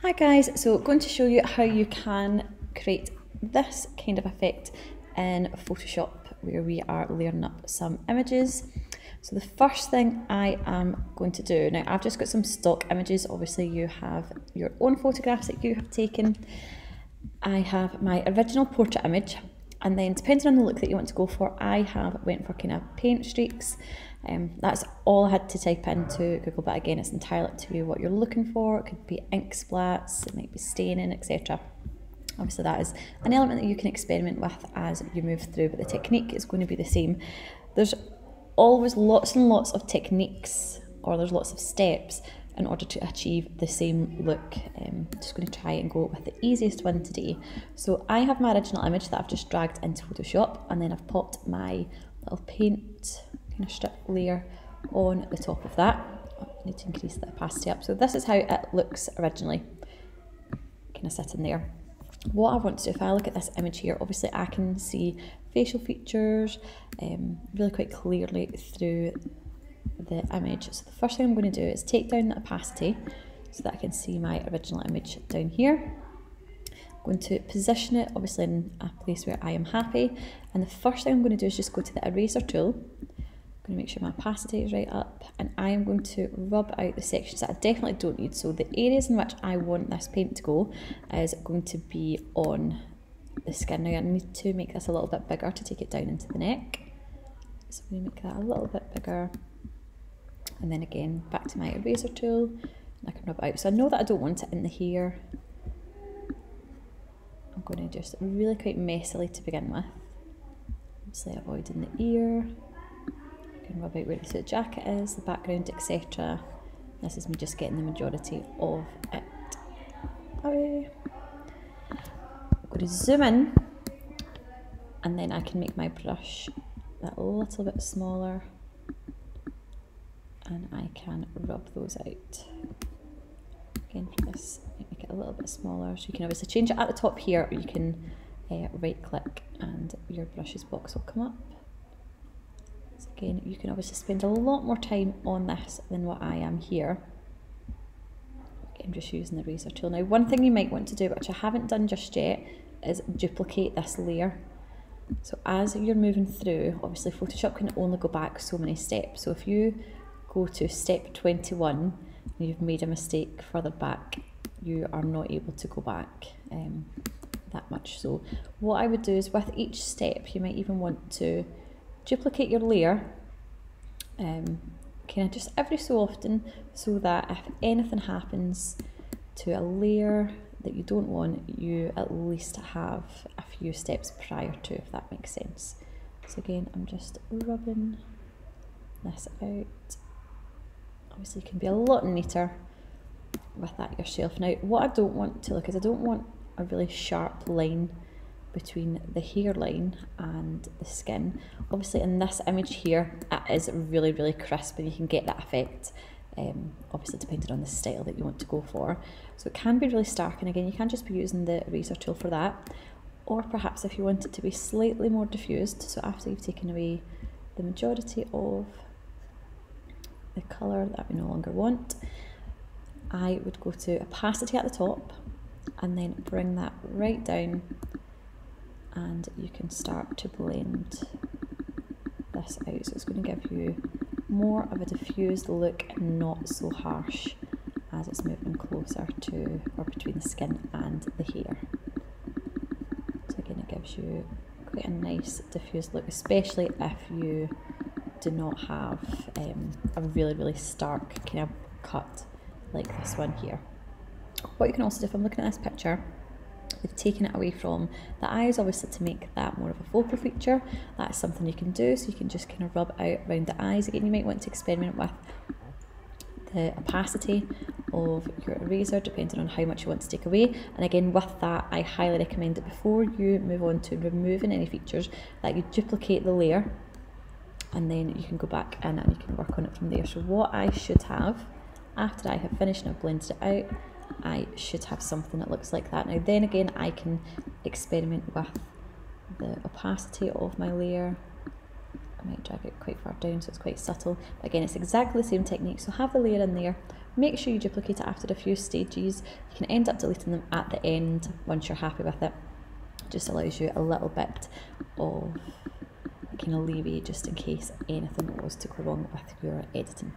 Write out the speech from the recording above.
Hi guys, so going to show you how you can create this kind of effect in Photoshop where we are layering up some images. So the first thing I am going to do, now I've just got some stock images, obviously you have your own photographs that you have taken. I have my original portrait image, and then depending on the look that you want to go for, I have went for kind of paint streaks. That's all I had to type into Google, but again, it's entirely up to you what you're looking for. It could be ink splats, it might be staining, etc. Obviously that is an element that you can experiment with as you move through, but the technique is going to be the same. There's always lots and lots of techniques, or there's lots of steps in order to achieve the same look. I'm just going to try and go with the easiest one today. So I have my original image that I've just dragged into Photoshop, and then I've popped my little paint kind of strip layer on the top of that. I need to increase the opacity up. So this is how it looks originally, kind of sitting there. What I want to do, if I look at this image here, obviously I can see facial features really quite clearly through the image. So the first thing I'm going to do is take down the opacity so that I can see my original image down here. I'm going to position it obviously in a place where I am happy, and the first thing I'm going to do is just go to the eraser tool. I'm going to make sure my opacity is right up, and I am going to rub out the sections that I definitely don't need. So the areas in which I want this paint to go is going to be on the skin. Now I need to make this a little bit bigger to take it down into the neck. So I'm going to make that a little bit bigger. And then again, back to my eraser tool, and I can rub it out. So I know that I don't want it in the hair. I'm going to just really quite messily to begin with. Obviously avoiding the ear. I can rub out where the jacket is, the background, etc. This is me just getting the majority of it away. I'm going to zoom in, and then I can make my brush that little bit smaller, and I can rub those out. Again for this, make it a little bit smaller, so you can obviously change it at the top here, or you can right click and your brushes box will come up. So again, you can obviously spend a lot more time on this than what I am here. I'm just using the eraser tool. Now one thing you might want to do, which I haven't done just yet, is duplicate this layer. So as you're moving through, obviously Photoshop can only go back so many steps. So if you go to step 21 and you've made a mistake further back, you are not able to go back that much. So what I would do is with each step, you might even want to duplicate your layer kind of just every so often, so that if anything happens to a layer that you don't want, you at least have a few steps prior to, if that makes sense. So again, I'm just rubbing this out. Obviously you can be a lot neater with that yourself. Now what I don't want to look is, I don't want a really sharp line between the hairline and the skin. Obviously in this image here, it is really, really crisp, and you can get that effect, obviously depending on the style that you want to go for. So it can be really stark, and again, you can just be using the eraser tool for that. Or perhaps if you want it to be slightly more diffused, so after you've taken away the majority of the colour that we no longer want, I would go to opacity at the top and then bring that right down, and you can start to blend this out. So it's going to give you more of a diffused look and not so harsh as it's moving closer to, or between the skin and the hair. So again, it gives you quite a nice diffused look, especially if you do not have a really, really stark kind of cut like this one here. What you can also do, if I'm looking at this picture, we've taken it away from the eyes, obviously to make that more of a focal feature. That's something you can do, so you can just kind of rub out around the eyes. Again, you might want to experiment with the opacity of your eraser depending on how much you want to take away. And again, with that, I highly recommend that before you move on to removing any features, that you duplicate the layer, and then you can go back in and you can work on it from there. So what I should have, after I have finished and I've blended it out, I should have something that looks like that. Now then again, I can experiment with the opacity of my layer. I might drag it quite far down so it's quite subtle. But again, it's exactly the same technique. So have the layer in there, make sure you duplicate it after a few stages. You can end up deleting them at the end once you're happy with it. Just allows you a little bit of kind of leeway just in case anything was to go wrong with your editing.